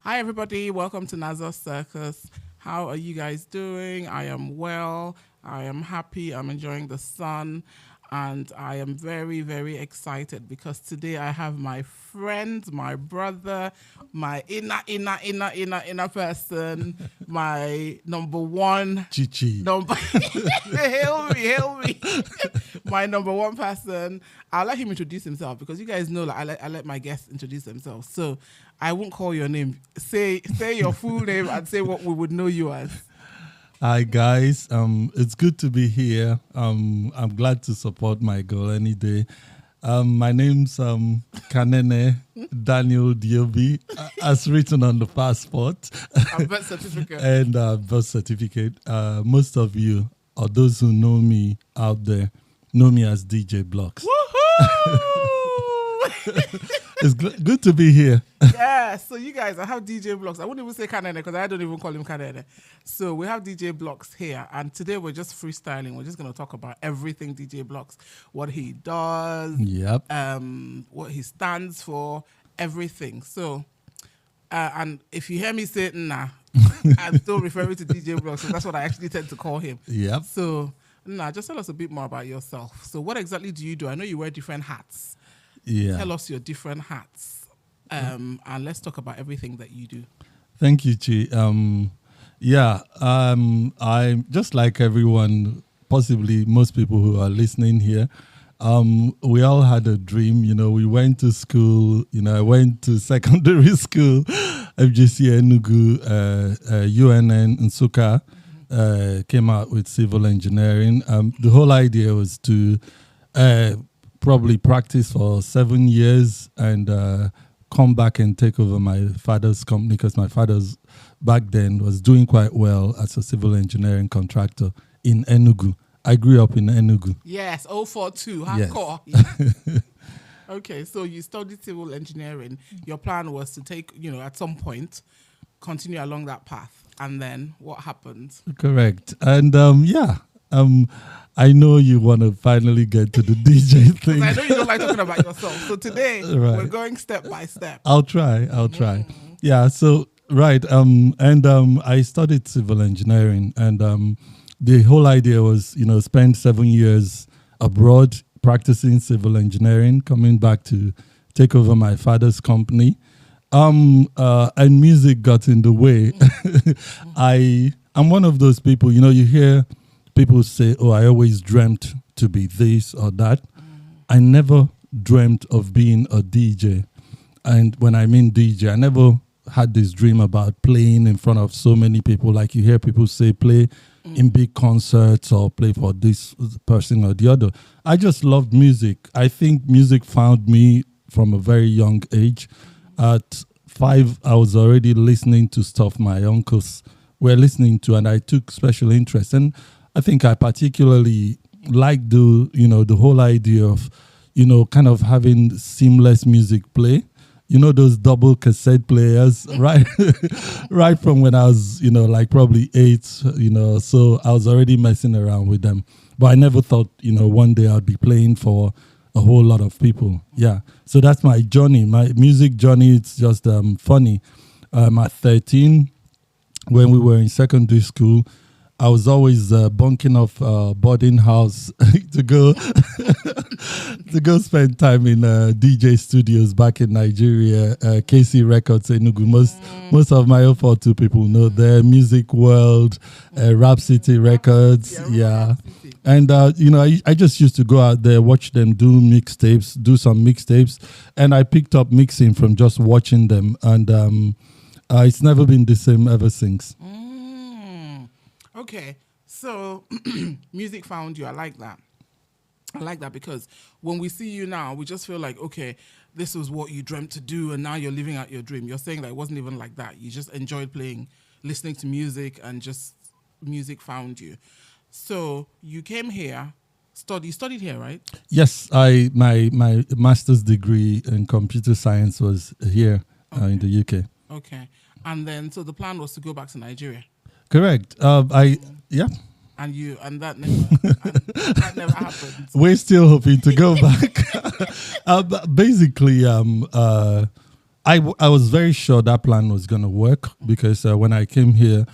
Hi everybody, welcome to Naza's Circus. How are you guys doing? I am well, I am happy, I'm enjoying the sun, and I am very, very excited because today I have my friend, my brother, my inner person, my number one. Chichi. Hail me. My number one person. I'll let him introduce himself because you guys know I let my guests introduce themselves. So I won't call your name. Say your full name and say what we would know you as. Hi guys, it's good to be here. I'm glad to support my girl any day. My name's Kanene Daniel Diobi, as written on the passport And birth certificate. and birth certificate. Most of you, or those who know me out there, know me as DJ Blox. It's good to be here. Yeah, so you guys, I have DJ Blox. I wouldn't even say Kanene because I don't even call him Kanene. So we have DJ Blox here, and today we're just freestyling. We're just going to talk about everything DJ Blox, what he does, Yep. what he stands for, everything. So, and if you hear me say nah, I'm still referring to DJ Blox, so that's what I actually tend to call him. Yep. So, just tell us a bit more about yourself. So what exactly do you do? I know you wear different hats. Yeah. Tell us your different hats, and let's talk about everything that you do. Thank you, Chi. I'm just like everyone, possibly most people who are listening here. We all had a dream, we went to school, I went to secondary school, FGC Enugu, UNN Nsukka, came out with civil engineering. The whole idea was to probably practice for 7 years and come back and take over my father's company because my father's back then was doing quite well as a civil engineering contractor in Enugu. I grew up in Enugu. Yes, 042, hardcore. Yes. Yeah. Okay, so you studied civil engineering. Your plan was to take, at some point, continue along that path. And then what happened? Correct. And I know you want to finally get to the DJ thing. I know you don't like talking about yourself. So today, We're going step by step. I'll try. Yeah, so, right. I studied civil engineering. And the whole idea was, spend 7 years abroad practicing civil engineering, coming back to take over my father's company. And music got in the way. I'm one of those people, you hear people say, oh, I always dreamt to be this or that. I never dreamt of being a DJ. And when I mean DJ, I never had this dream about playing in front of so many people. Like you hear people say, play in big concerts or play for this person or the other. I just loved music. I think music found me from a very young age. At 5, I was already listening to stuff my uncles were listening to, and I took special interest. And I think I particularly like the whole idea of, kind of having seamless music play. Those double cassette players, right? Right from when I was, like probably 8, so I was already messing around with them. But I never thought, one day I'd be playing for a whole lot of people. Yeah. So that's my journey, my music journey. It's just funny. At 13, when we were in secondary school, I was always bunking off boarding house to go spend time in DJ studios back in Nigeria, KC Records, Enugu. Most of my 042 people know their Music World, Rap City Records, yeah. And I just used to go out there, watch them do some mixtapes, and I picked up mixing from just watching them, and it's never been the same ever since. Okay, so music found you. I like that. Because when we see you now, we just feel like, okay, this was what you dreamt to do, and now you're living out your dream. You're saying that it wasn't even like that. You just enjoyed listening to music, and just music found you. So you came here, studied here, right? Yes, my master's degree in computer science was here in the UK. Okay, and then so the plan was to go back to Nigeria. Correct. and that never happened. We're still hoping to go back. But basically, I was very sure that plan was going to work because when I came here,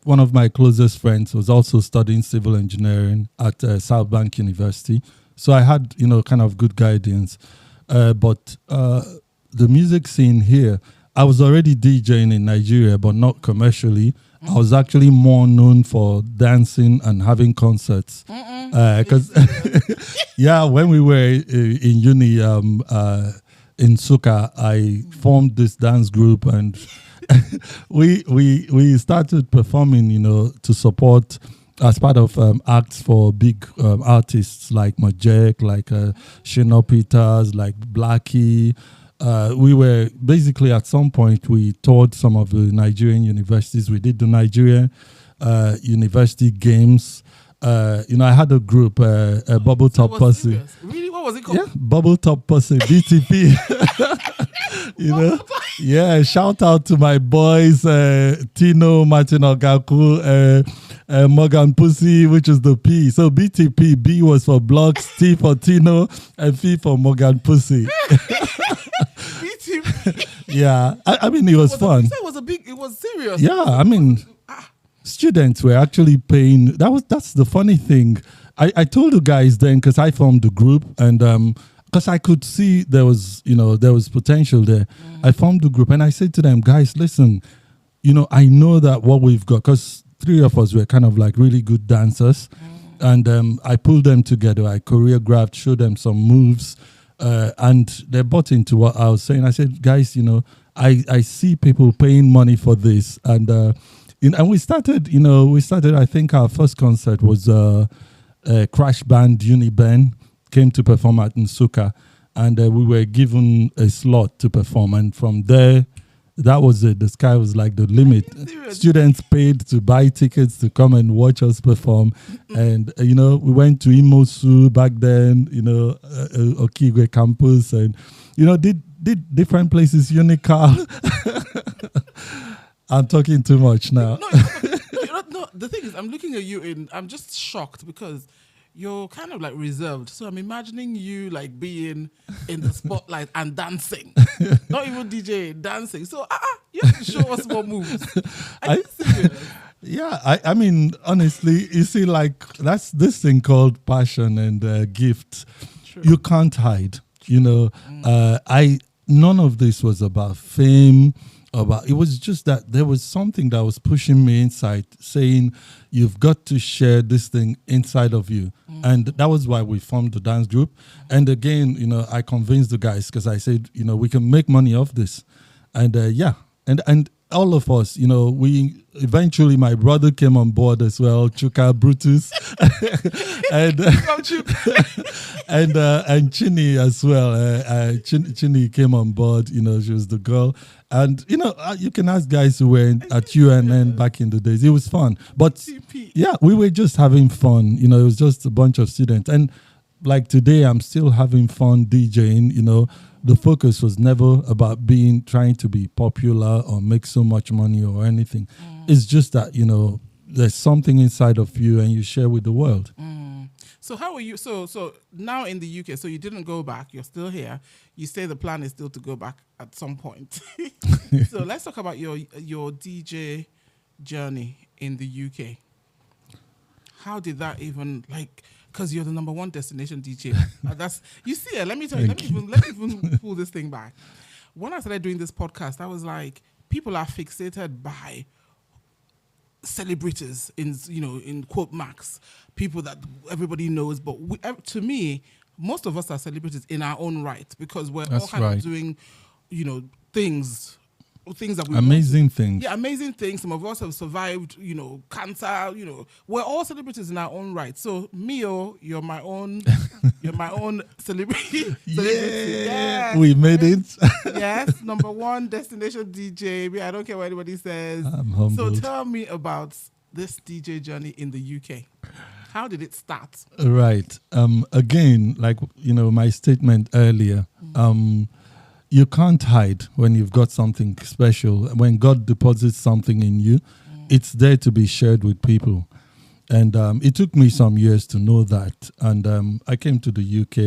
one of my closest friends was also studying civil engineering at South Bank University. So I had, kind of good guidance. But the music scene here, I was already DJing in Nigeria, but not commercially. I was actually more known for dancing and having concerts. Because, when we were in uni in Suka, I formed this dance group and we started performing, to support as part of acts for big artists like Majek, like Shino Peters, like Blackie. We were basically at some point we toured some of the Nigerian universities. We did the Nigerian university games. I had a group, Bubble Top Pussy. Serious? Really? What was it called? Yeah, Bubble Top Pussy, BTP. Yeah, shout out to my boys, Tino, Martin Ogaku, Morgan Pussy, which is the P. So BTP, B was for Blox, T for Tino, and P for Morgan Pussy. BTP. Yeah, I mean, it was fun. It was serious. Yeah, I mean, students were actually paying. That's the funny thing. I told the guys then, because I formed the group and because I could see there was potential there. I formed the group and I said to them, guys, listen, I know that what we've got, because 3 of us were kind of like really good dancers, and I pulled them together. I choreographed, showed them some moves, and they bought into what I was saying. I said, guys, I see people paying money for this, and we started. I think our first concert was Crash Band Uniben came to perform at Nsuka, and we were given a slot to perform, and from there, that was it. The sky was like the limit. Students paid to buy tickets to come and watch us perform, and we went to Imosu back then, Okigwe campus, and did different places. Unical. I'm talking too much now. No, the thing is, I'm looking at you and I'm just shocked because you're kind of like reserved. So I'm imagining you like being in the spotlight and dancing. Not even DJ, dancing. So you have to show us more moves. Are you serious? Yeah, I mean, honestly, you see, like, that's this thing called passion and gift. True. You can't hide, none of this was about fame. It was just that there was something that was pushing me inside, saying you've got to share this thing inside of you. And that was why we formed the dance group. And again, I convinced the guys because I said, we can make money off this. And and all of us, we eventually, my brother came on board as well, Chuka Brutus, and Chini as well. Chini came on board. She was the girl, and you can ask guys who were at UNN back in the days. It was fun, but yeah, we were just having fun. It was just a bunch of students, and like today, I'm still having fun DJing. The focus was never about trying to be popular or make so much money or anything. It's just that, there's something inside of you and you share with the world. So how are you? So now in the UK, so you didn't go back. You're still here. You say the plan is still to go back at some point. So let's talk about your DJ journey in the UK. How did that even because you're the number one destination DJ. Let me tell you, let me even pull this thing back. When I started doing this podcast, I was like, people are fixated by celebrities in quote marks, people that everybody knows. But to me, most of us are celebrities in our own right because we're all kind of doing, things that we amazing things. Yeah, amazing things. Some of us have survived, cancer. We're all celebrities in our own right. So, Mio, you're my own celebrity. Yeah, we made it. Yes, number one destination DJ. I don't care what anybody says. I'm humbled. So, tell me about this DJ journey in the UK. How did it start? Right. Again, like my statement earlier. You can't hide when you've got something special. When God deposits something in you, it's there to be shared with people. And it took me some years to know that. And I came to the UK,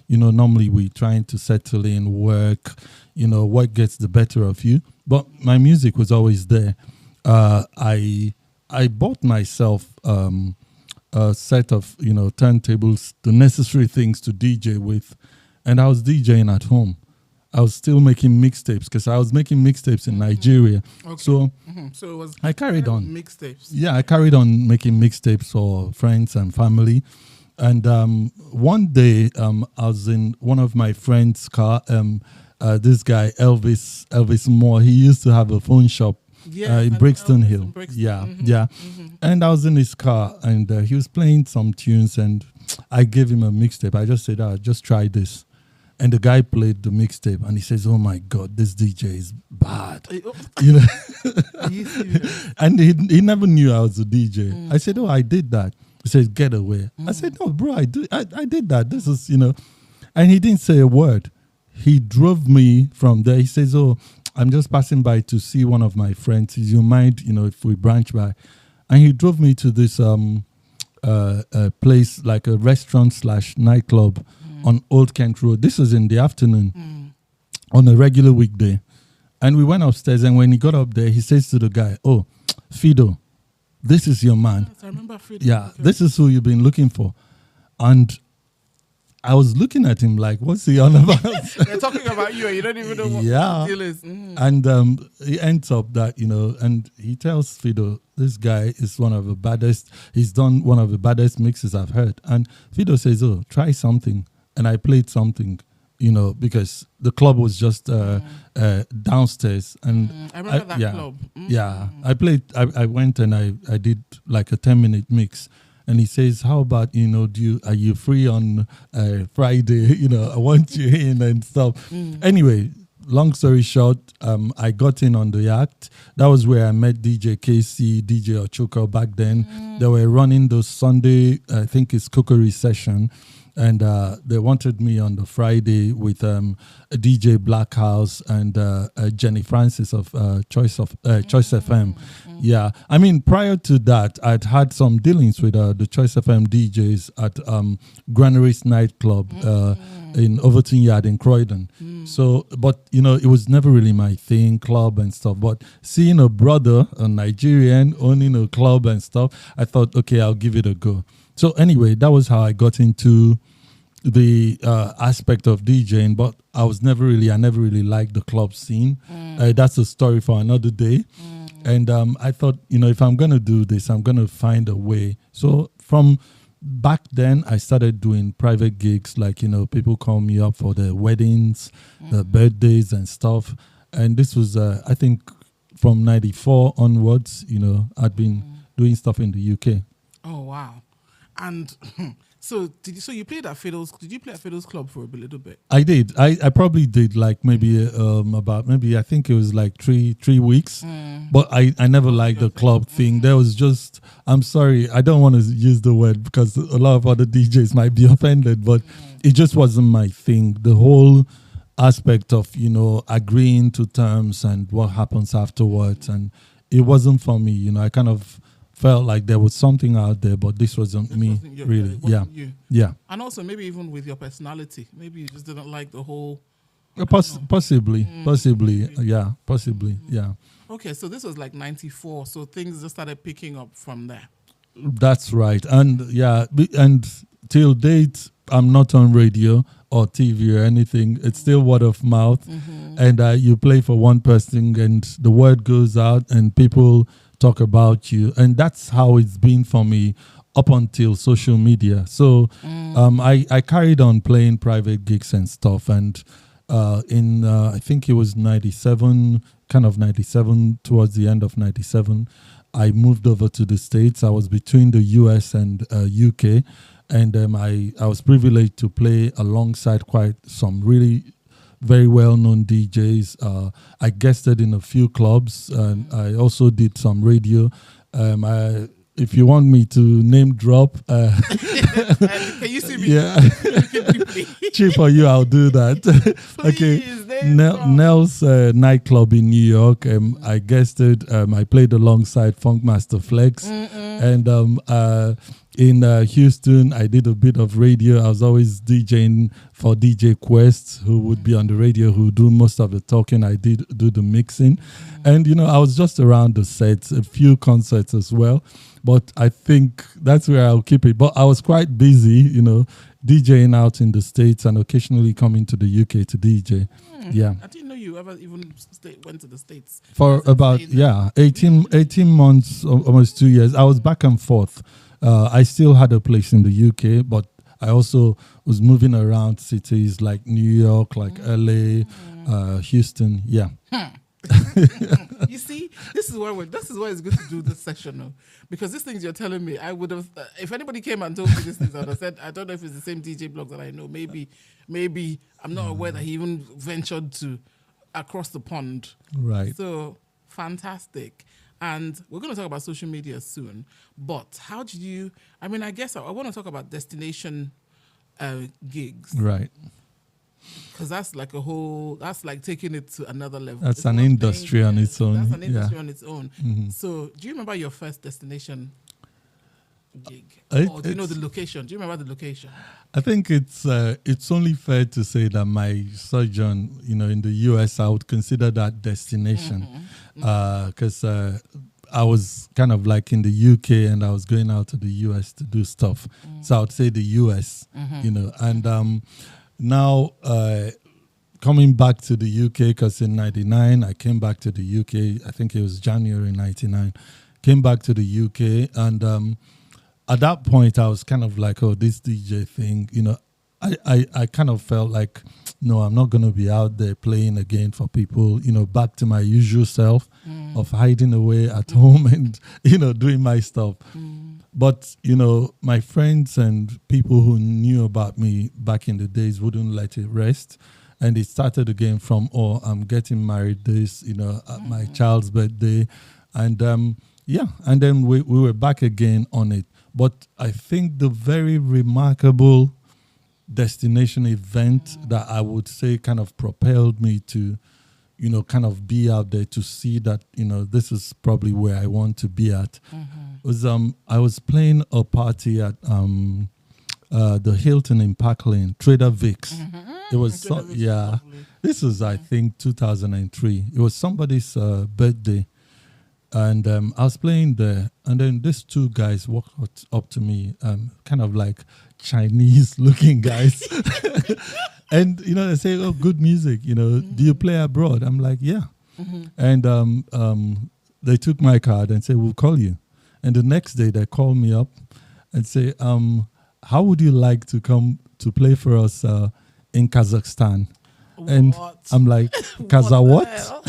normally we trying to settle in, work, what gets the better of you. But my music was always there. I bought myself a set of, turntables, the necessary things to DJ with. And I was DJing at home. I was still making mixtapes because I was making mixtapes in Nigeria. Okay. So, so it was I carried on. Mixtapes. Yeah, I carried on making mixtapes for friends and family. And one day, I was in one of my friend's car. This guy, Elvis Moore, he used to have a phone shop in Brixton Hill. Yeah. And I was in his car and he was playing some tunes and I gave him a mixtape. I just said, just try this. And the guy played the mixtape and he says, "Oh my God, this DJ is bad." And he never knew I was a DJ. I said, "Oh, I did that." He said, "Get away." I said, "No, bro, I did that. This is, And he didn't say a word. He drove me from there. He says, "Oh, I'm just passing by to see one of my friends. Do you mind, if we branch by?" And he drove me to this a place like a restaurant/nightclub on Old Kent Road. This was in the afternoon on a regular weekday. And we went upstairs, and when he got up there, he says to the guy, "Oh, Fido, this is your man." Yes, I remember Fido. Yeah, okay. This is who you've been looking for. And I was looking at him like, what's he on about? They're talking about you and you don't even know what the deal is. And he ends up that, and he tells Fido, this guy is one of the baddest. He's done one of the baddest mixes I've heard. And Fido says, "Oh, try something." And I played something, because the club was just downstairs. And I remember that club. Yeah, I went and I did like a 10-minute mix. And he says, "How about, are you free on Friday? I want you in and stuff." Anyway, long story short, I got in on the act. That was where I met DJ KC, DJ Ochoco back then. They were running those Sunday, I think it's cookery session. And they wanted me on the Friday with a DJ Blox and Jenny Francis of Choice FM. Yeah, I mean, prior to that, I'd had some dealings with the Choice FM DJs at Granary's nightclub in Overton Yard in Croydon. So, but it was never really my thing, club and stuff. But seeing a brother, a Nigerian, owning a club and stuff, I thought, okay, I'll give it a go. So anyway, that was how I got into the aspect of DJing, but I never really liked the club scene. That's a story for another day. And I thought, if I'm going to do this, I'm going to find a way. So from back then, I started doing private gigs, like, people call me up for their weddings, their birthdays and stuff. And this was, I think, from 94 onwards, I'd been doing stuff in the UK. Oh, wow. And so you played at Fiddle's? Did you play at Fiddle's Club for a little bit? I did. I probably did like maybe I think it was like three weeks. But I never liked the club thing. There was just, I'm sorry, I don't want to use the word because a lot of other DJs might be offended, but it just wasn't my thing. The whole aspect of agreeing to terms and what happens afterwards, and it wasn't for me. I kind of felt like there was something out there, but this wasn't me, really. Yeah. And also maybe even with your personality, maybe you just didn't like the whole. Possibly. Yeah. Okay, so this was like 94, so things just started picking up from there. That's right. And and till date, I'm not on radio or TV or anything. It's still word of mouth. And you play for one person and the word goes out and people talk about you. And that's how it's been for me up until social media. So I carried on playing private gigs and stuff. And in I think it was 97, towards the end of 97, I moved over to the States. I was between the US and UK. And I was privileged to play alongside quite some really very well-known DJs. I guested in a few clubs, and I also did some radio. If you want me to name drop, can you see me? Yeah. cheap for you, I'll do that. Please, Okay, Nell's nightclub in New York. I guessed it. I played alongside Funkmaster Flex, and in Houston, I did a bit of radio. I was always DJing for DJ Quest, who would be on the radio, who do most of the talking. I did do the mixing, and I was just around the sets, a few concerts as well. But I think that's where I'll keep it. But I was quite busy, DJing out in the States and occasionally coming to the UK to DJ. Yeah. I didn't know you ever even went to the States. For about, 18 months, almost 2 years. I was back and forth. I still had a place in the UK, but I also was moving around cities like New York, like LA, Houston. Yeah. You see, this is why it's good to do this session, because these things you're telling me, I would have. If anybody came and told me these things, I would have said, I don't know if it's the same DJ Blox that I know. Maybe I'm not aware that he even ventured to across the pond. Right. So fantastic. And we're going to talk about social media soon. But how did you? I mean, I guess I want to talk about destination gigs. Right. Because that's like taking it to another level. That's an industry on its own. That's an industry on its own. Mm-hmm. So do you remember your first destination gig? Or do you know the location? Do you remember the location? I think it's only fair to say that my sojourn, in the US, I would consider that destination. Because I was kind of like in the UK and I was going out to the US to do stuff. So I would say the US, and now, coming back to the UK, because in 99, I came back to the UK. I think it was January 99. Came back to the UK. And at that point, I was kind of like, this DJ thing, I kind of felt like, no, I'm not going to be out there playing again for people, back to my usual self of hiding away at home and, doing my stuff. But, my friends and people who knew about me back in the days wouldn't let it rest. And it started again from, I'm getting married at my child's birthday. And, and then we were back again on it. But I think the very remarkable destination event that I would say kind of propelled me to, kind of be out there to see that, this is probably where I want to be at. Was I was playing a party at the Hilton in Park Lane, Trader Vic's. It was this was I think 2003. It was somebody's birthday, and I was playing there, and then these two guys walked up to me, kind of like Chinese-looking guys, and they say, "Oh, good music. Do you play abroad?" I'm like, "Yeah," and they took my card and said, "We'll call you." And the next day, they call me up and say, how would you like to come to play for us in Kazakhstan? And I'm like, what?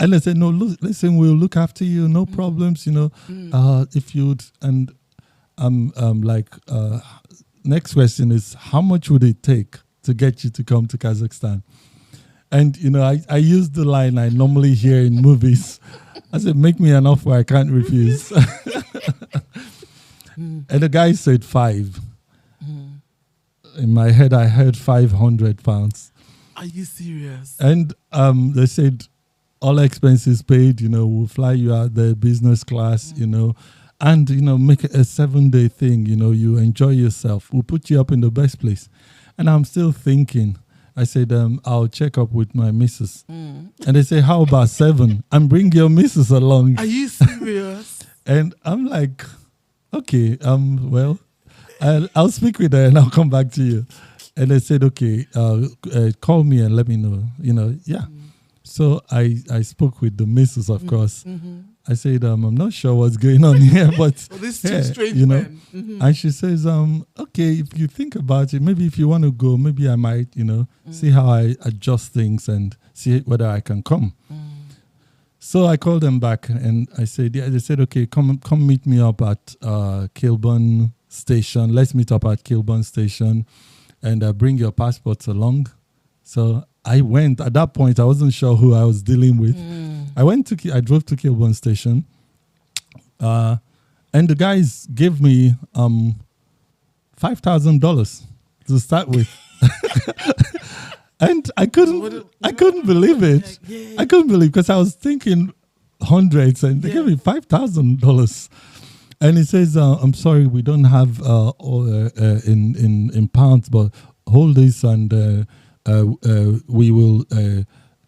And they said, no, listen, we'll look after you, no problems, if you'd, and I'm like, next question is, how much would it take to get you to come to Kazakhstan? And, I use the line I normally hear in movies. I said, make me an offer I can't refuse. And the guy said 5. In my head, I heard £500. Are you serious? And they said, all expenses paid, we'll fly you out there, business class, and, make it a 7-day thing, you enjoy yourself. We'll put you up in the best place. And I'm still thinking. I said, I'll check up with my missus. And they say, how about 7? And bring your missus along. Are you serious? And I'm like, okay, well, I'll speak with her and I'll come back to you. And they said, okay, call me and let me know, yeah. So I spoke with the missus, of course. I said, I'm not sure what's going on here, but this two strange men. And she says, okay, if you think about it, maybe if you want to go, maybe I might, see how I adjust things and see whether I can come. So I called them back and I said, yeah, they said, okay, come meet me up at Kilburn Station. Let's meet up at Kilburn Station and bring your passports along. So I went. At that point, I wasn't sure who I was dealing with. I drove to Kilburn Station, and the guys gave me $5,000 to start with. And I couldn't believe it. I couldn't believe, because I was thinking hundreds, and they gave me $5,000. And he says, "I'm sorry, we don't have in pounds, but hold this, and we will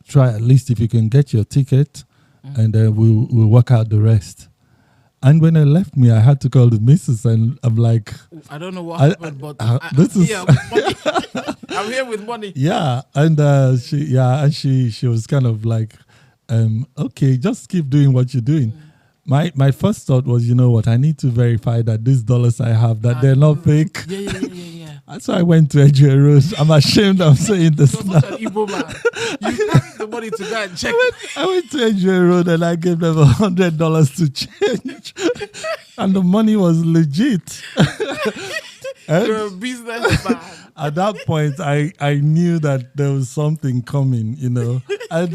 try, at least if you can get your ticket, and we'll work out the rest." And when I left me, I had to call the missus, and I'm like, I don't know what happened, but this is I'm here with money. Yeah, and she was kind of like, okay, just keep doing what you're doing. My first thought was, you know what, I need to verify that these dollars I have, that they're not fake. Yeah. So I went to Edgeware Road. I'm ashamed I'm saying this You're now. such an Igbo man. You carried the money to go and check. I went to Edgeware Road and I gave them $100 to change. And the money was legit. You're a businessman. At that point, I knew that there was something coming, you know. And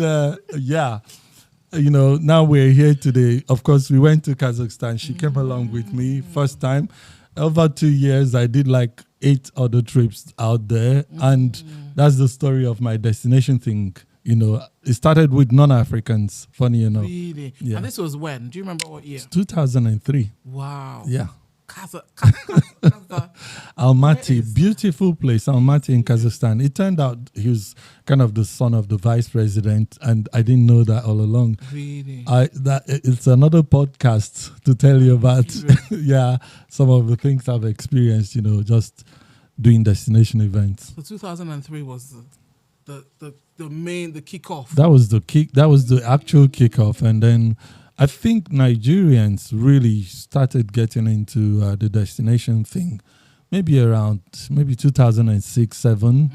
you know, now we're here today. Of course, we went to Kazakhstan. She came along with me first time. Over 2 years, I did like 8 other trips out there. And that's the story of my destination thing. You know, it started with non-Africans, funny enough. Really? Yeah. And this was when? Do you remember what year? 2003. Wow. Yeah. Kaza. Almaty, beautiful place, Almaty in Kazakhstan. It turned out he was kind of the son of the vice president, and I didn't know that all along. Really? It's another podcast to tell you about, some of the things I've experienced, you know, just doing destination events. So 2003 was the kickoff. That was the actual kickoff, and then I think Nigerians really started getting into the destination thing maybe around 2006-07.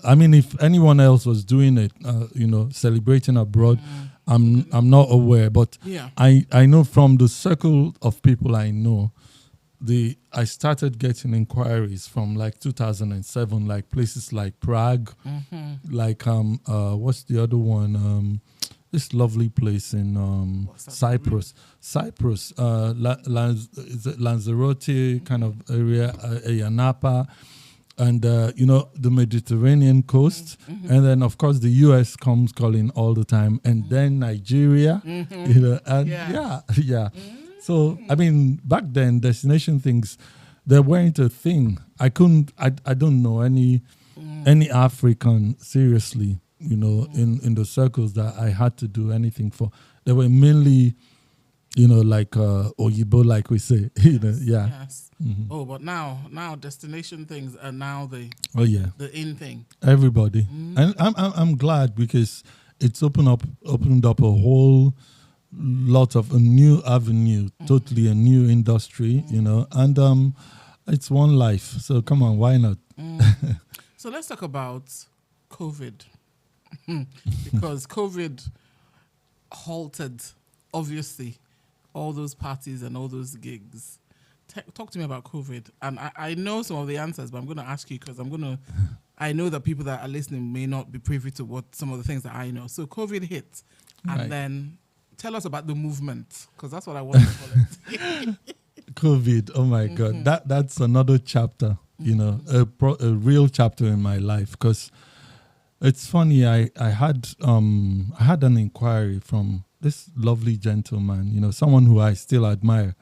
I mean, if anyone else was doing it, you know, celebrating abroad, I'm not aware, but I know from the circle of people I know, I started getting inquiries from like 2007, like places like Prague, like what's the other one? This lovely place in Cyprus, Lanzarote kind of area, Napa, and you know, the Mediterranean coast, and then of course the US comes calling all the time, and then Nigeria, you know, and So I mean, back then destination things, they weren't a thing. I don't know any African seriously, you know, in the circles that I had to do anything for. They were mainly, you know, like Oyibo, like we say, you know, Yes. Mm-hmm. Oh, but now destination things are now the in thing. Everybody, and I'm glad, because it's opened up a whole lot of a new avenue, totally a new industry, you know, and it's one life. So come on, why not? So let's talk about COVID. Because COVID halted, obviously, all those parties and all those gigs. Talk to me about COVID. And I know some of the answers, but I'm going to ask you, because I know that people that are listening may not be privy to what some of the things that I know. So COVID hit, and then tell us about the movement, because that's what I want to call it. COVID, oh my God, that's another chapter, you know, a real chapter in my life, because it's funny. I had an inquiry from this lovely gentleman, you know, someone who I still admire.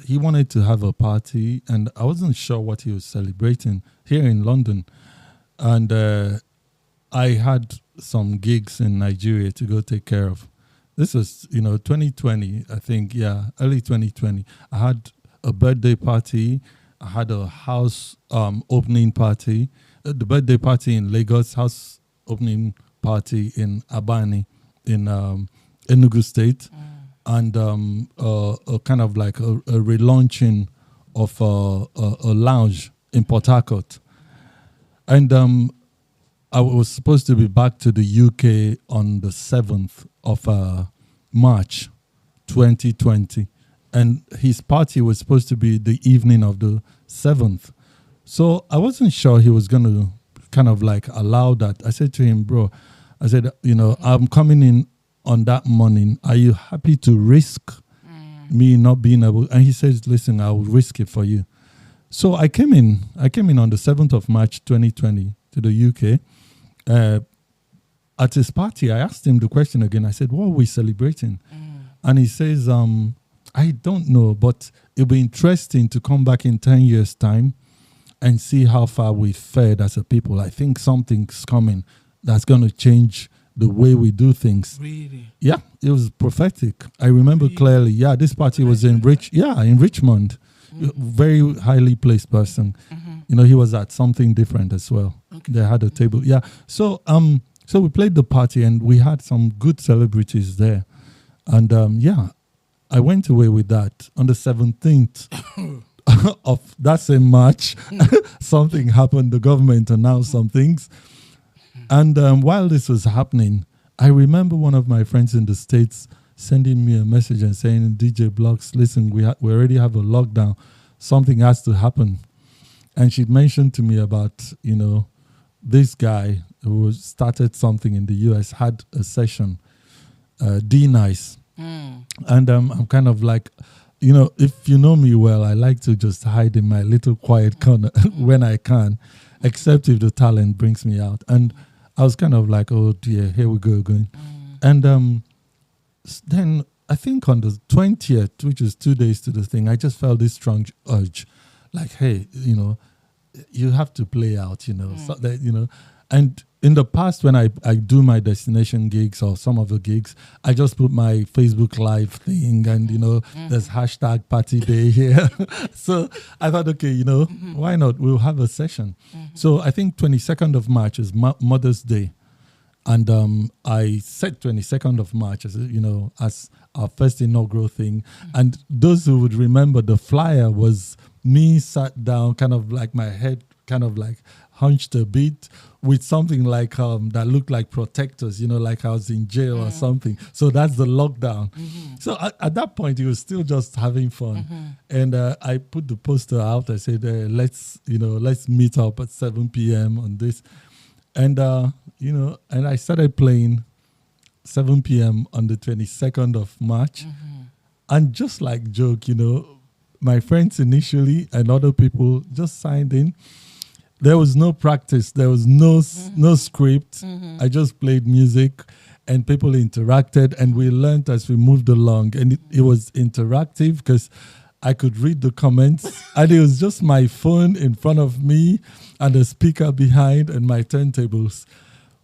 He wanted to have a party, and I wasn't sure what he was celebrating here in London, and I had some gigs in Nigeria to go take care of. This was, you know, 2020, I think, early 2020. I had a birthday party. I had a house opening party. The birthday party in Lagos, house opening party in Abani in Enugu State, and a kind of like a relaunching of a lounge in Port Harcourt. And I was supposed to be back to the UK on the 7th of March 2020. And his party was supposed to be the evening of the 7th. So I wasn't sure he was going to kind of like allow that. I said to him, bro, I said, you know, I'm coming in on that morning. Are you happy to risk me not being able? And he says, listen, I will risk it for you. So I came in on the 7th of March 2020 to the UK. At his party, I asked him the question again. I said, what are we celebrating? And he says, I don't know, but it'll be interesting to come back in 10 years' time and see how far we've fared as a people. I think something's coming that's going to change the way we do things. Really? Yeah, it was prophetic. I remember clearly. Yeah, this party was in Richmond. Very highly placed person. You know, he was at something different as well. Okay. They had a table. Yeah. So so we played the party and we had some good celebrities there. And I went away with that. On the 17th of that same March, something happened. The government announced some things. And while this was happening, I remember one of my friends in the States sending me a message and saying, DJ Blox, listen, we already have a lockdown. Something has to happen. And she mentioned to me about, you know, this guy who started something in the US, had a session, D-Nice. And I'm kind of like, you know, if you know me well, I like to just hide in my little quiet corner when I can, except if the talent brings me out. And I was kind of like, oh dear, here we go again. And then I think on the 20th, which is 2 days to the thing, I just felt this strong urge, like, hey, you know, you have to play out, you know, so that, you know. And in the past, when I do my destination gigs or some of the gigs, I just put my Facebook Live thing and, you know, there's hashtag party day here. So I thought, okay, you know, why not? We'll have a session. So I think 22nd of March is Mother's Day. And I said 22nd of March, as you know, as our first inaugural thing. And those who would remember, the flyer was me sat down, kind of like my head kind of like hunched a bit with something like that looked like protectors, you know, like I was in jail or something. So that's the lockdown. So at that point, it was still just having fun. And I put the poster out. I said, let's meet up at 7 p.m. on this. And, you know, and I started playing 7 p.m. on the 22nd of March. And just like joke, you know, my friends initially and other people just signed in. There was no practice. There was no script. I just played music and people interacted and we learned as we moved along. And it was interactive because I could read the comments and it was just my phone in front of me and a speaker behind and my turntables.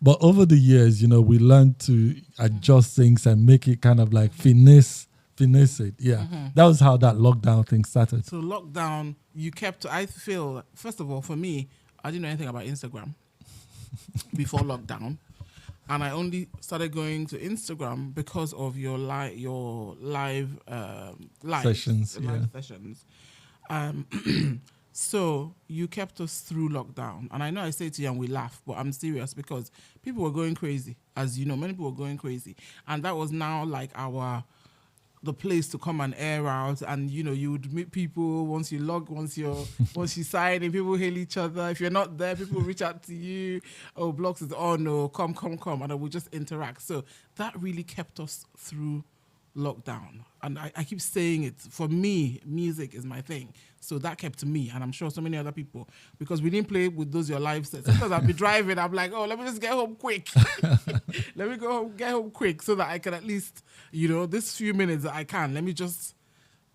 But over the years, you know, we learned to adjust things and make it kind of like finesse it. Yeah. That was how that lockdown thing started. So lockdown, you kept, I feel, first of all, for me, I didn't know anything about Instagram before lockdown. And I only started going to Instagram because of your live sessions. So you kept us through lockdown. And I know I say to you and we laugh, but I'm serious because people were going crazy. As you know, many people were going crazy. And that was now like the place to come and air out, and you know, you would meet people once you sign in, people hail each other. If you're not there, people reach out to you. Oh, Blox is, oh no, come, and I would just interact. So that really kept us through lockdown. And I keep saying it, for me, music is my thing. So that kept me, and I'm sure so many other people, because we didn't play with those your live sets. Sometimes I'll be driving, I'm like, oh, let me just get home quick. Let me get home quick so that I can at least, you know, this few minutes that I can, let me just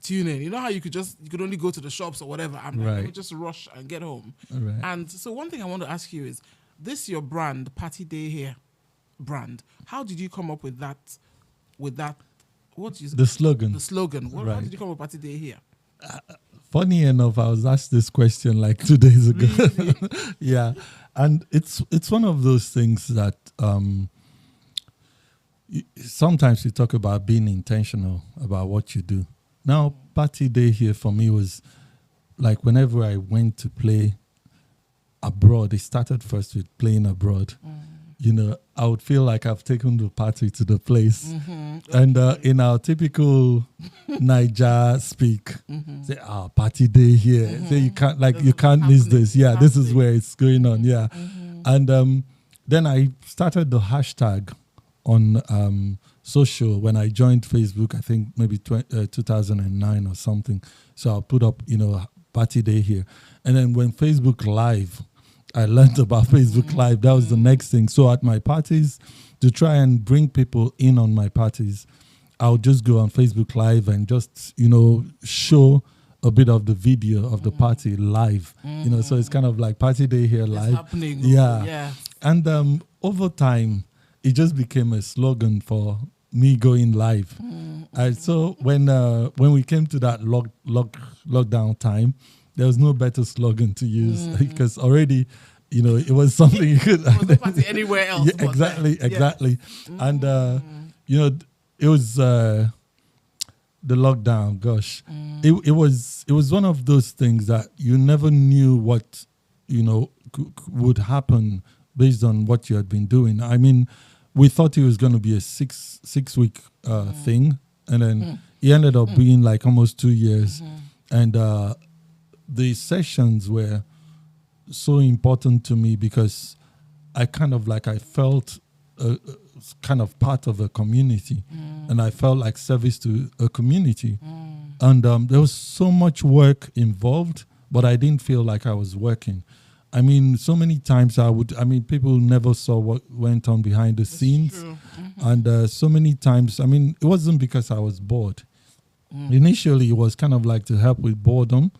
tune in. You know how you could only go to the shops or whatever. I'm like, let me just rush and get home. Right. And so one thing I want to ask you is, this your brand, Party Day Here brand. How did you come up with that? What is the slogan? The slogan. How did you come up with Party Day Here? Funny enough, I was asked this question like 2 days ago. Really? Yeah, and it's one of those things that sometimes you talk about being intentional about what you do. Now, Party Day Here for me was like whenever I went to play abroad, it started first with playing abroad. You know, I would feel like I've taken the party to the place. And in our typical Naija speak, say, party day here. Say you can't miss this. Yeah, this is where it's going on. Yeah. And then I started the hashtag on social when I joined Facebook, I think maybe 2009 or something. So I'll put up, you know, party day here. And then when Facebook Live, I learned about Facebook Live. That was the next thing. So at my parties, to try and bring people in on my parties, I'll just go on Facebook Live and just, show a bit of the video of the party live. So it's kind of like party day here live. It's happening. Yeah. And over time, it just became a slogan for me going live. And so when we came to that lockdown time, there was no better slogan to use because already, it was something you could. It was no party anywhere else. Yeah, exactly. And it was the lockdown. Gosh, it was one of those things that you never knew what would happen based on what you had been doing. I mean, we thought it was going to be a six week thing, and then it ended up being like almost 2 years, and the sessions were so important to me because I felt kind of part of a community, and I felt like service to a community, and there was so much work involved, but I didn't feel like I was working. I mean, so many times people never saw what went on behind the scenes, and so many times, it wasn't because I was bored. Initially, it was kind of like to help with boredom,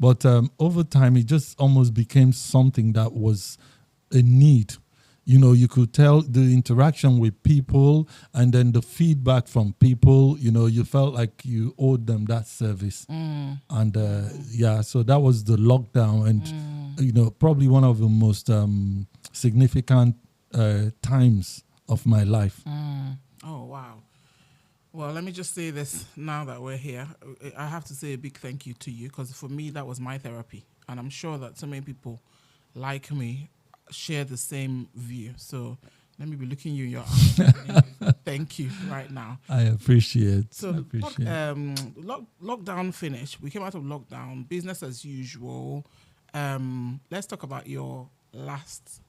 but over time, it just almost became something that was a need. You could tell the interaction with people and then the feedback from people, you felt like you owed them that service. And so that was the lockdown and, probably one of the most significant times of my life. Oh, wow. Well, let me just say this now that we're here. I have to say a big thank you to you because for me, that was my therapy. And I'm sure that so many people like me share the same view. So let me be looking you in your eyes. Thank you right now. I appreciate. So lockdown finished. We came out of lockdown, business as usual. Let's talk about your last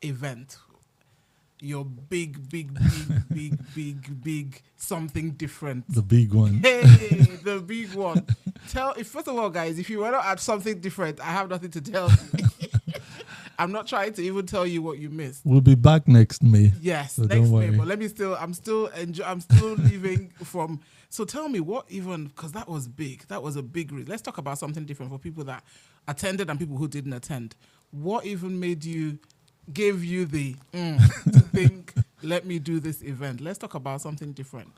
event. Your big something different. The big one. Hey, the big one. First of all, guys, if you want to add something different, I have nothing to tell you. I'm not trying to even tell you what you missed. We'll be back next May. Yes, so next May. But I'm still leaving from. So tell me because that was big. That was a big risk. Let's talk about something different for people that attended and people who didn't attend. What even gave you the to think, let me do this event? Let's talk about something different.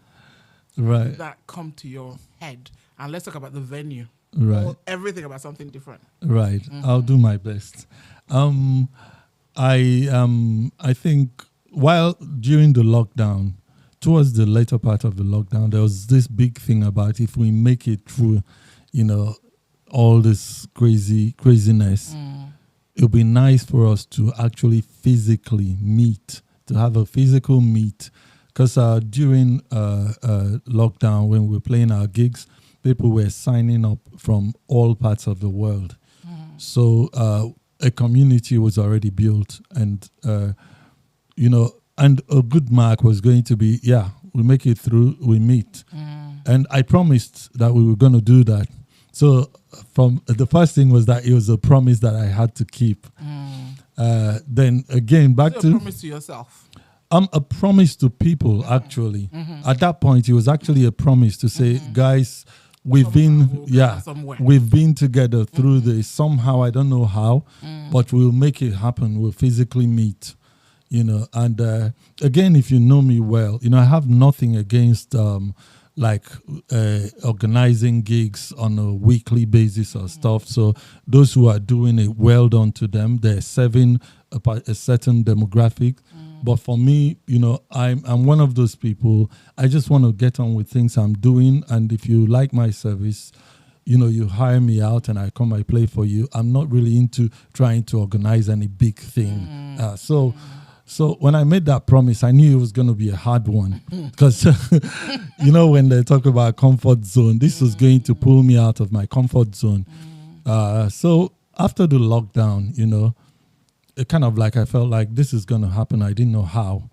Right. That come to your head. And let's talk about the venue. Right. Everything about something different. Right. I'll do my best. I think while during the lockdown, towards the later part of the lockdown, there was this big thing about if we make it through, all this craziness, it would be nice for us to actually physically meet, to have a physical meet. Because during lockdown, when we were playing our gigs, people were signing up from all parts of the world. So a community was already built, and and a good mark was going to be, we make it through, we meet. And I promised that we were going to do that. So from the first thing was that it was a promise that I had to keep. Then again, back to... a promise to yourself? A promise to people, actually. At that point, it was actually a promise to say, guys, we've been together through this. Somehow, I don't know how, but we'll make it happen. We'll physically meet, And again, if you know me well, I have nothing against organizing gigs on a weekly basis or stuff. So those who are doing it, well done to them. They're serving a certain demographic. But for me, I'm one of those people. I just want to get on with things I'm doing. And if you like my service, you hire me out and I play for you. I'm not really into trying to organize any big thing. So when I made that promise, I knew it was going to be a hard one. Because, when they talk about comfort zone, this was going to pull me out of my comfort zone. So after the lockdown, it kind of like I felt like this is going to happen. I didn't know how.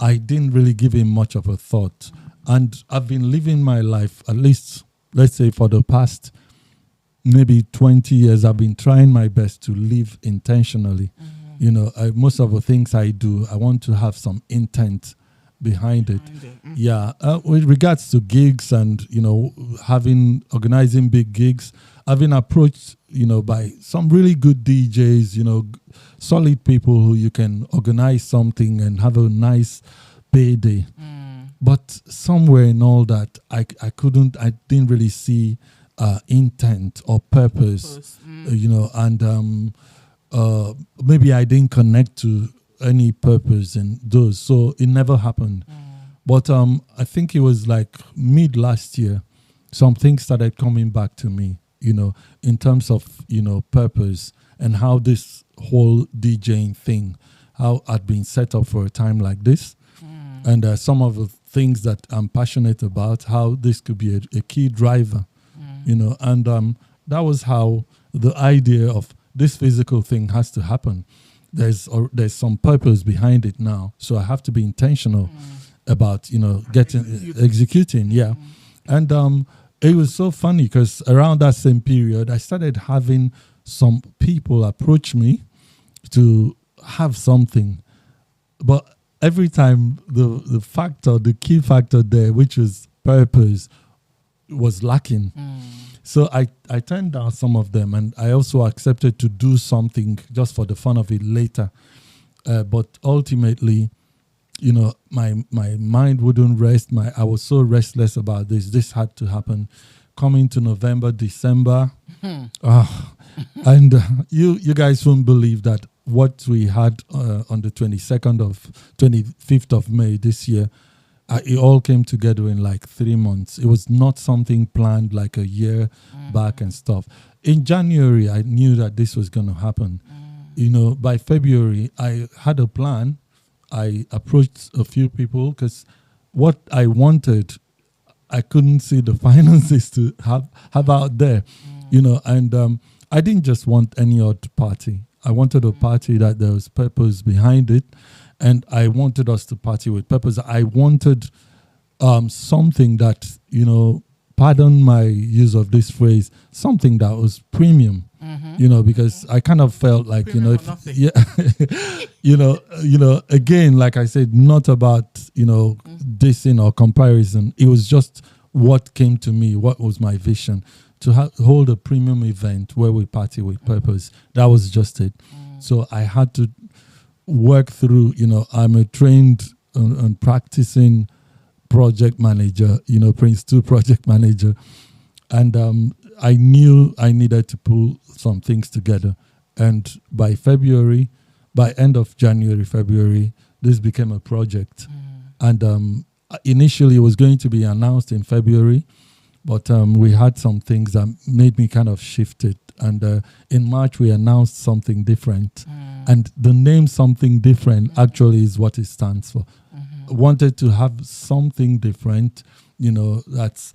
I didn't really give it much of a thought. And I've been living my life, at least, let's say, for the past maybe 20 years, I've been trying my best to live intentionally. You know, most of the things I do, I want to have some intent behind it. Yeah. With regards to gigs and, you know, organizing big gigs, I've been approached, you know, by some really good DJs, you know, solid people who you can organize something and have a nice payday. But somewhere in all that, I didn't really see intent or purpose, you know, and maybe I didn't connect to any purpose in those, so it never happened. But I think it was like mid last year, some things started coming back to me, you know, in terms of, you know, purpose and how this whole DJing thing, how I'd been set up for a time like this, and some of the things that I'm passionate about, how this could be a key driver, you know, and that was how the idea of this physical thing has to happen. There's some purpose behind it now, so I have to be intentional about, you know, executing. Yeah. And it was so funny because around that same period, I started having some people approach me to have something, but every time the key factor there, which was purpose, was lacking. So I turned down some of them, and I also accepted to do something just for the fun of it later. But ultimately, you know, my mind wouldn't rest. I was so restless about this. This had to happen. Coming to November, December, and you guys won't believe that what we had on the 25th of May this year, it all came together in like 3 months. It was not something planned like a year back and stuff. In January, I knew that this was going to happen. You know, by February, I had a plan. I approached a few people because what I wanted, I couldn't see the finances to have out there, you know, and I didn't just want any odd party. I wanted a party that there was purpose behind it, and I wanted us to party with purpose. I wanted something that, you know, pardon my use of this phrase, something that was premium, you know, because I kind of felt like, premium, you know, you know, again, like I said, not about, you know, dissing or comparison. It was just what came to me, what was my vision, to hold a premium event where we party with purpose. That was just it. So I had to work through, you know, I'm a trained and practicing project manager, you know, Prince 2 project manager. And I knew I needed to pull some things together. And by end of January, February, this became a project. And initially it was going to be announced in February, but we had some things that made me kind of shift it. And in March, we announced something different. And the name Something Different actually is what it stands for. Wanted to have something different, you know, that's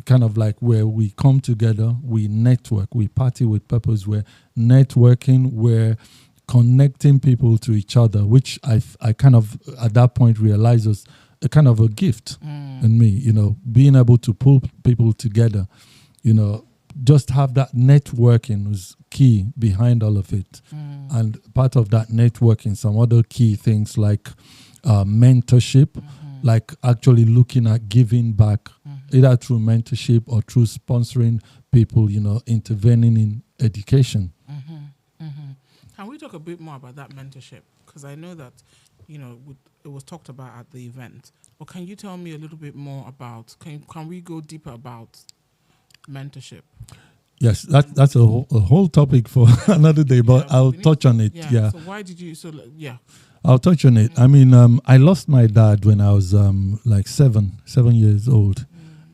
kind of like where we come together, we network, we party with purpose, we're networking, we're connecting people to each other, which I kind of at that point realized was a kind of a gift in me, you know, being able to pull people together, you know, just have that networking was key behind all of it. And part of that networking, some other key things like mentorship, like actually looking at giving back, either through mentorship or through sponsoring people, you know, intervening in education. Can we talk a bit more about that mentorship? Because I know that, you know, it was talked about at the event. But can you tell me a little bit more about, can we go deeper about mentorship? Yes, that's a whole topic for another day, but I'll touch on it. Yeah. So why did you, I'll touch on it. I mean, I lost my dad when I was like 7 years old.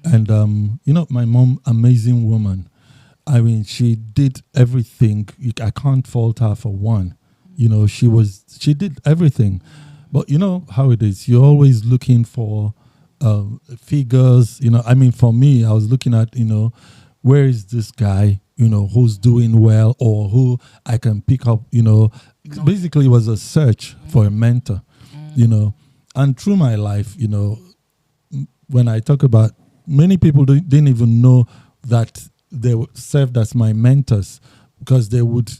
And, you know, my mom, amazing woman. I mean, she did everything. I can't fault her for one. You know, she did everything. But you know how it is. You're always looking for figures. You know, I mean, for me, I was looking at, you know, where is this guy, you know, who's doing well or who I can pick up, you know. Basically, it was a search for a mentor, you know. And through my life, you know, when I talk about, many people didn't even know that served as my mentors because they would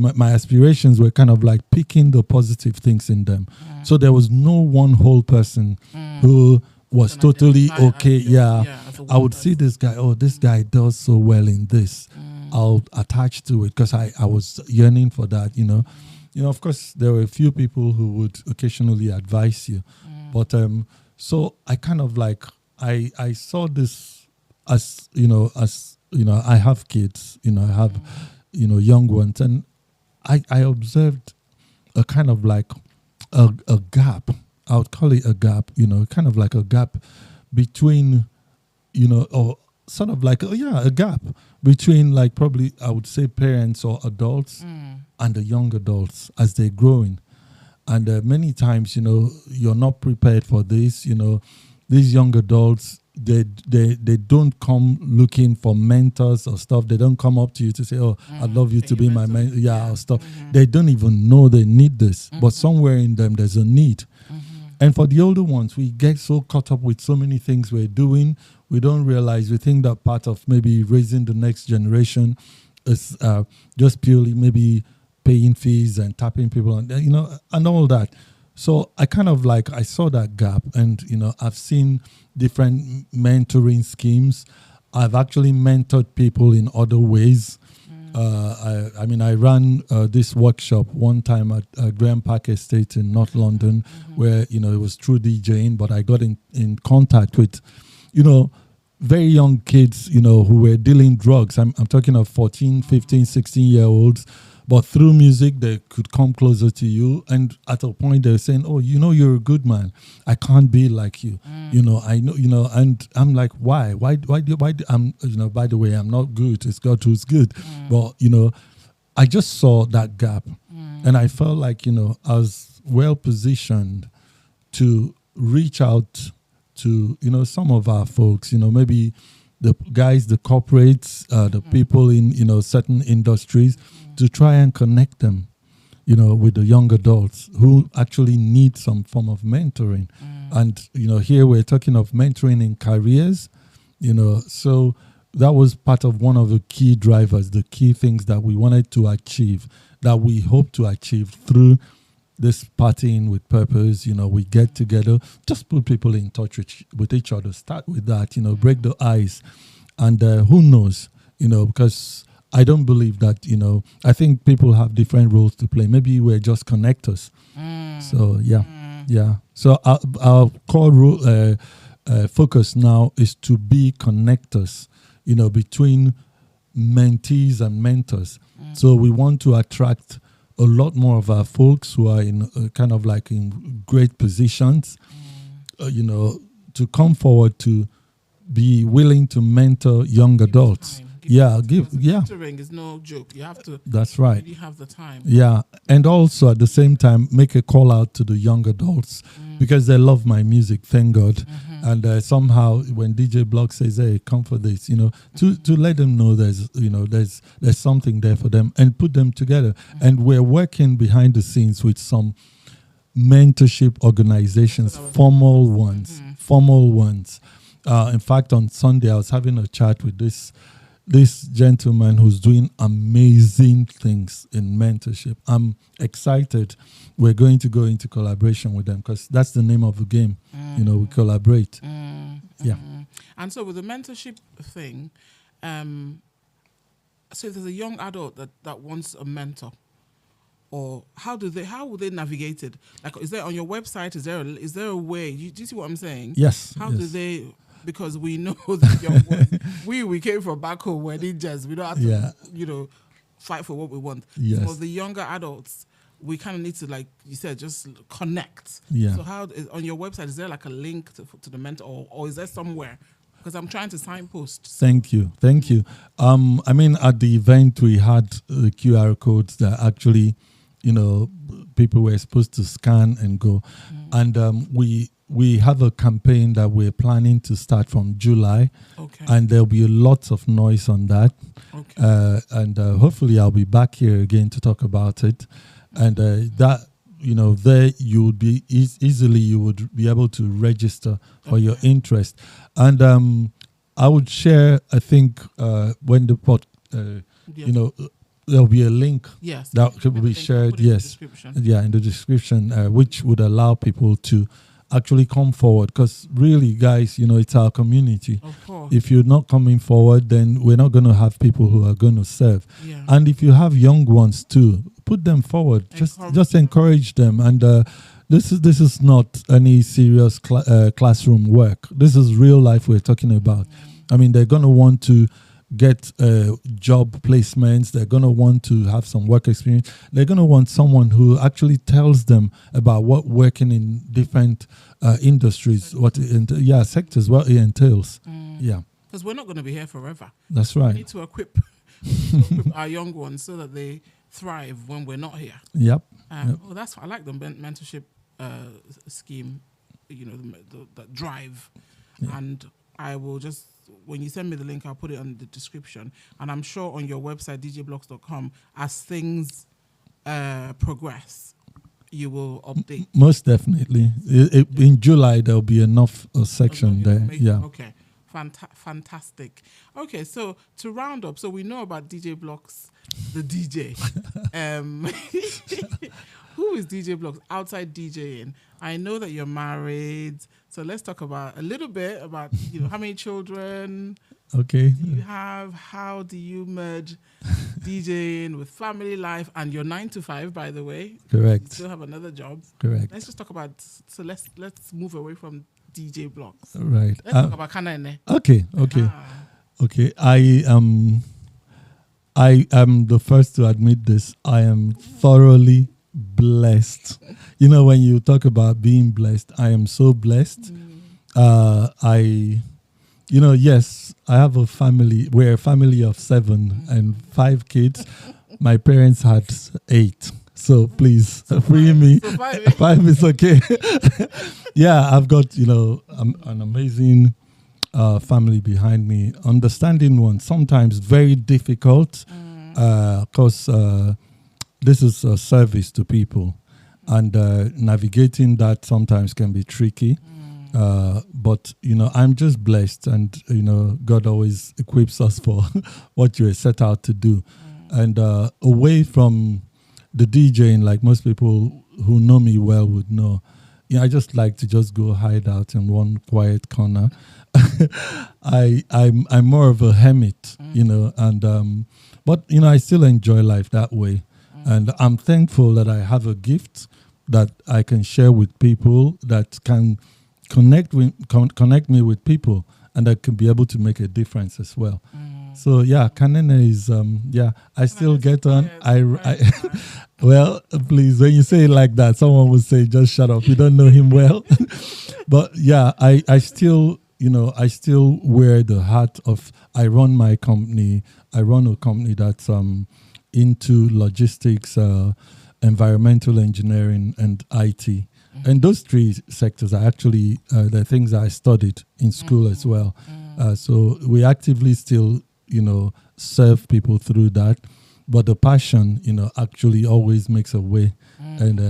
my aspirations were kind of like picking the positive things in them. So there was no one whole person who was totally okay. I would see this guy. Oh, this guy does so well in this. I'll attach to it because I was yearning for that. Of course, there were a few people who would occasionally advise you, but so I kind of like I saw this as I have kids. I have young ones, and I observed a kind of like a gap. I would call it a gap. Kind of like a gap between or sort of like a gap between like probably I would say parents or adults and the young adults as they're growing. And many times, you're not prepared for this. These young adults, they don't come looking for mentors or stuff. They don't come up to you to say, "Oh, I'd love you to be my mentor," or stuff. They don't even know they need this, but somewhere in them there's a need. And for the older ones, we get so caught up with so many things we're doing, we don't realize, we think that part of maybe raising the next generation is just purely maybe paying fees and tapping people and and all that. So I kind of like, I saw that gap, and I've seen different mentoring schemes. I've actually mentored people in other ways. I ran this workshop one time at Graham Park Estate in North London, where it was through DJing, but I got in contact with very young kids who were dealing drugs. I'm talking of 14, 15, 16-year-olds. But through music, they could come closer to you. And at a point, they're saying, "Oh, you're a good man. I can't be like you. I know, and I'm like, why? Why I'm, by the way, I'm not good. It's God who's good. But, I just saw that gap. And I felt like, I was well positioned to reach out to, some of our folks, maybe the guys, the corporates, the people in, certain industries, to try and connect them, with the young adults who actually need some form of mentoring. And, here we're talking of mentoring in careers, so that was part of one of the key drivers, the key things that we wanted to achieve, that we hope to achieve through this partying with purpose. We get together, just put people in touch with each other, start with that, break the ice. And who knows, because I don't believe that, I think people have different roles to play. Maybe we're just connectors. So, yeah. So our core focus now is to be connectors, between mentees and mentors. So we want to attract a lot more of our folks who are in kind of like in great positions, to come forward to be willing to mentor young adults. Mentoring is no joke. You have to. That's right. You have the time. Yeah, and also at the same time make a call out to the young adults because they love my music. Thank God. And somehow when DJ Blox says, "Hey, come for this," to let them know there's something there for them and put them together. And we're working behind the scenes with some mentorship organizations, formal ones. In fact, on Sunday I was having a chat with this gentleman who's doing amazing things in mentorship. I'm excited. We're going to go into collaboration with them because that's the name of the game. We collaborate. Yeah. And so with the mentorship thing, so if there's a young adult that wants a mentor, or how will they navigate it? Like, is there on your website? Is there a way? Do you see what I'm saying? Yes. How do they? Because we know that young boys, we came from back home where ninjas. We don't have to, fight for what we want. Yes. For the younger adults, we kind of need to, like you said, just connect. Yeah. So how on your website, is there like a link to the mentor, or is there somewhere? Because I'm trying to signpost. Thank you. At the event we had the QR codes that actually, people were supposed to scan and go, and we have a campaign that we're planning to start from July, and there'll be lots of noise on that. And hopefully I'll be back here again to talk about it. And that, there you would be you would be able to register for your interest. And I would share. I think when the you know, there'll be a link Yes. that could be shared. Yes, in the description, which would allow people to actually come forward. Because really, guys, you know, it's our community. Of course. If you're not coming forward, then we're not going to have people who are going to serve. Yeah. And if you have young ones too, put them forward. Just encourage them. And this is not any serious classroom work. This is real life we're talking about. I mean, they're going to want to get job placements. They're going to want to have some work experience. They're going to want someone who actually tells them about what working in different industries, sectors, what it entails. Yeah. Because we're not going to be here forever. That's right. We need to equip our young ones so that they thrive when we're not here. Yep. Well, I like the mentorship scheme, you know, the drive. Yeah. And I will just, when you send me the link, I'll put it on the description. And I'm sure on your website, djblox.com, as things progress, you will update. Most definitely. In July, there'll be enough section there. Yeah. Okay. Fantastic. Okay, so to round up, so we know about DJ Blox, the DJ. Who is DJ Blox outside DJing? I know that you're married, so let's talk about a little bit about, you know, how many children do you have? How do you merge DJing with family life and your 9 to 5, by the way? Correct. You still have another job. Correct. Let's just talk about, so let's move away from DJ Blox. Right. Let's talk about Kanene. Okay. Okay. I am the first to admit this. I am thoroughly blessed. You know, when you talk about being blessed, I am so blessed. Yes, I have a family. We're a family of 7 and 5 kids. My parents had 8. So please free me. So 5 is okay. Yeah, I've got, you know, an amazing family behind me. Understanding one, sometimes very difficult, because this is a service to people. And navigating that sometimes can be tricky. But, you know, I'm just blessed. And, you know, God always equips us for what you're set out to do. And away from the DJing, like most people who know me well would know, I just like to just go hide out in one quiet corner. I'm more of a hermit, you know, and but you know, I still enjoy life that way, and I'm thankful that I have a gift that I can share with people that can connect me with people, and that can be able to make a difference as well. So yeah, Kanene is I still get on. Well, please, when you say it like that, someone would say, "Just shut up. You don't know him well." But yeah, I still, you know, I still wear the hat of. I run my company. I run a company that's into logistics, environmental engineering, and IT. And those 3 sectors are actually the things that I studied in school as well. So we actively still, you know, serve people through that. But the passion, you know, actually always makes a way. And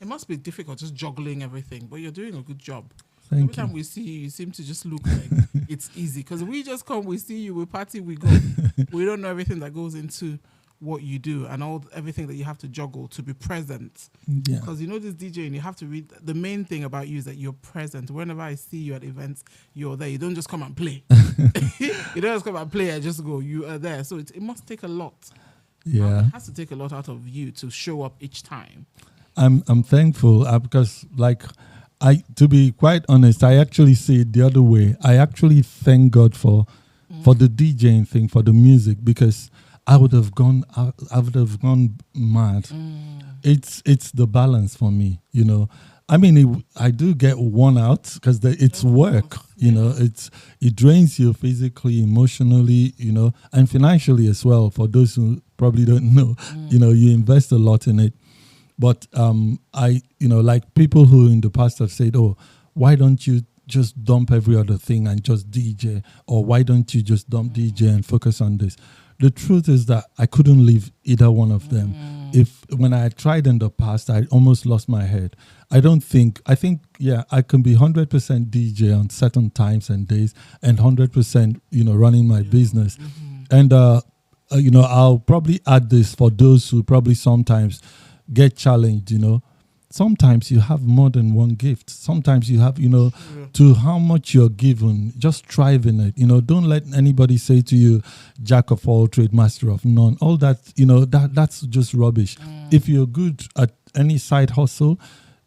It must be difficult just juggling everything, but you're doing a good job. Thank Every time we see you, you seem to just look like it's easy. Because we just come, we see you, we party, we go. We don't know everything that goes into what you do and everything that you have to juggle to be present. Because you know this DJing, you have to read. The main thing about you is that you're present. Whenever I see you at events, you're there. You don't just come and play. You don't just come and play and just go. You are there. So it must take a lot. Yeah, it has to take a lot out of you to show up each time. I'm thankful because, like, to be quite honest, I actually see it the other way. I actually thank God for the DJing thing, for the music, because I would have gone mad. It's the balance for me, you know. I mean, I do get worn out because it's work, you know. It drains you physically, emotionally, you know, and financially as well. For those who probably don't know, you know, you invest a lot in it. But you know, like people who in the past have said, "Oh, why don't you just dump every other thing and just DJ?" Or "Why don't you just dump DJ and focus on this?" the truth is that I couldn't leave either one of them. If when I tried in the past, I almost lost my head. I think, yeah, I can be 100% DJ on certain times and days and 100%, running my business. And, I'll probably add this for those who probably sometimes get challenged, Sometimes you have more than one gift. Sometimes you have, to how much you're given, just strive in it. Don't let anybody say to you, jack of all trade, master of none. All that, that's just rubbish. If you're good at any side hustle,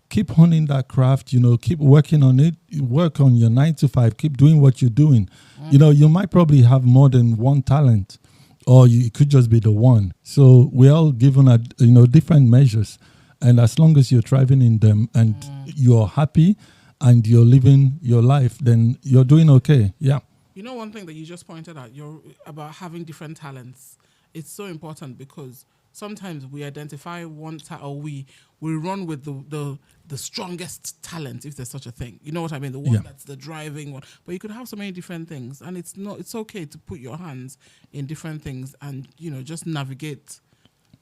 keep honing that craft, keep working on it. Work on your 9 to 5, keep doing what you're doing. You might probably have more than one talent, or it could just be the one. So we're all given at, different measures. And as long as you're thriving in them and you're happy and you're living your life, then you're doing okay. Yeah. One thing that you just pointed out, you're about having different talents. It's so important because sometimes we identify one or we run with the strongest talent, if there's such a thing. You know what I mean? The one that's the driving one. But you could have so many different things, and it's okay to put your hands in different things and just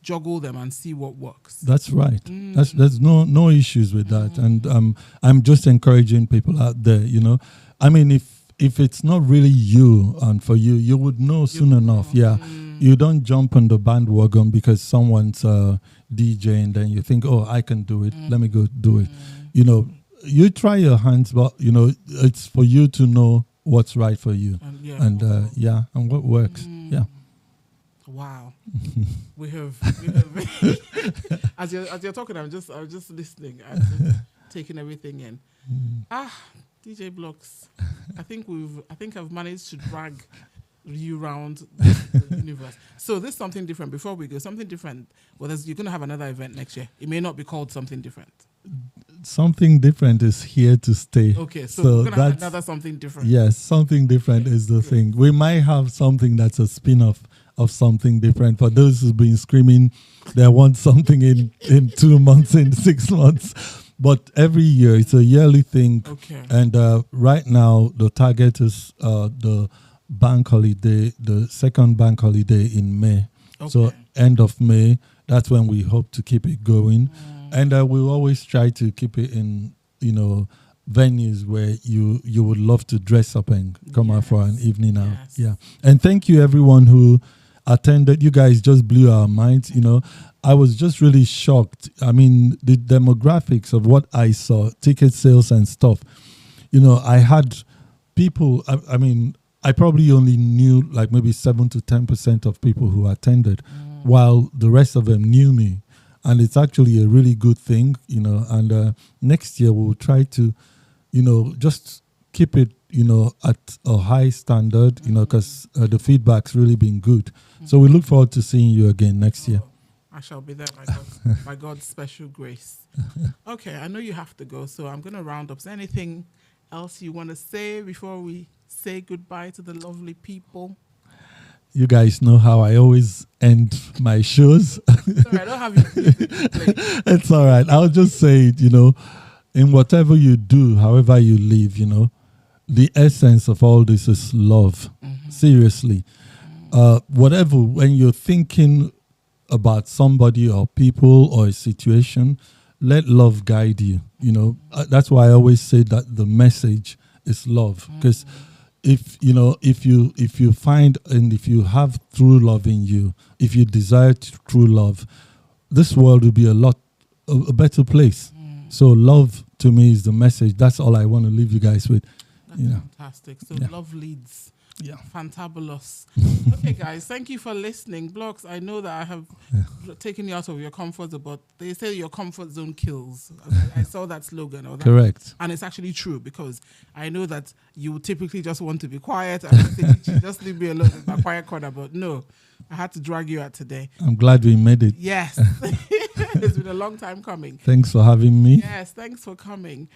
juggle them and see what works. That's right. There's no issues with that. And I'm just encouraging people out there, I mean, if it's not really you and for you, you would know soon enough. Yeah. You don't jump on the bandwagon because someone's DJ and then you think, oh, I can do it. Let me go do it. You try your hands, but it's for you to know what's right for you. And what works. Yeah. Wow. we have as you're talking, I'm just listening and just taking everything in. DJ Blox, I think I've managed to drag you around the universe. So this is something different. Before we go, something different. Well, you're going to have another event next year. It may not be called something different. Something different is here to stay. Okay, so we're going to have another something different. Yes, something different is the thing. We might have something that's a spin-off of something different. For those who've been screaming, they want something in 2 months, in 6 months. But every year, it's a yearly thing. Okay. And right now, the target is the bank holiday, the second bank holiday in May. Okay. So end of May, that's when we hope to keep it going. And we'll always try to keep it in, venues where you would love to dress up and come out for an evening out. Yes. Yeah. And thank you everyone who attended. You guys just blew our minds. I was just really shocked. I mean, the demographics of what I saw, ticket sales and stuff. I had people, I probably only knew like maybe 7 to 10% of people who attended, while the rest of them knew me. And it's actually a really good thing, and next year we'll try to, just keep it, at a high standard, because the feedback's really been good. So we look forward to seeing you again next year. I shall be there by God's special grace. Okay, I know you have to go, so I'm going to round up. Is there anything else you want to say before we say goodbye to the lovely people? You guys know how I always end my shows. Sorry, I don't have you. It's all right. I'll just say it, in whatever you do, however you live, the essence of all this is love. Seriously. Whatever, when you're thinking about somebody or people or a situation, let love guide you. That's why I always say that the message is love. Because if you find and if you have true love in you, if you desire true love, this world will be a better place. So love to me is the message. That's all I want to leave you guys with. That's fantastic. So love leads. Yeah. Fantabulous. Okay, guys, thank you for listening. Blox, I know that I have taken you out of your comfort zone, but they say your comfort zone kills. I saw that slogan. Correct. And it's actually true, because I know that you typically just want to be quiet and say, just leave me alone in my quiet corner. But no, I had to drag you out today. I'm glad we made it. Yes. It's been a long time coming. Thanks for having me. Yes, thanks for coming.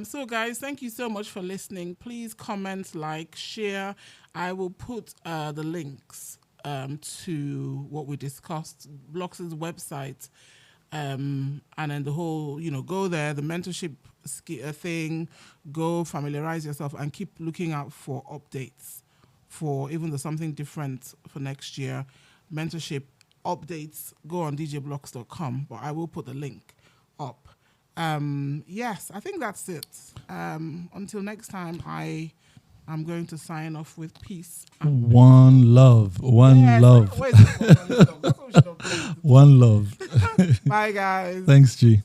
So, guys, thank you so much for listening. Please comment, like, share. I will put the links to what we discussed, Blox's website, and then the whole, go there, the mentorship thing, go familiarize yourself and keep looking out for updates for even the something different for next year, mentorship updates, go on djblox.com, but I will put the link up. Yes, I think that's it. Until next time, I'm going to sign off with peace. One love. One love. One love. Bye, guys. Thanks, G.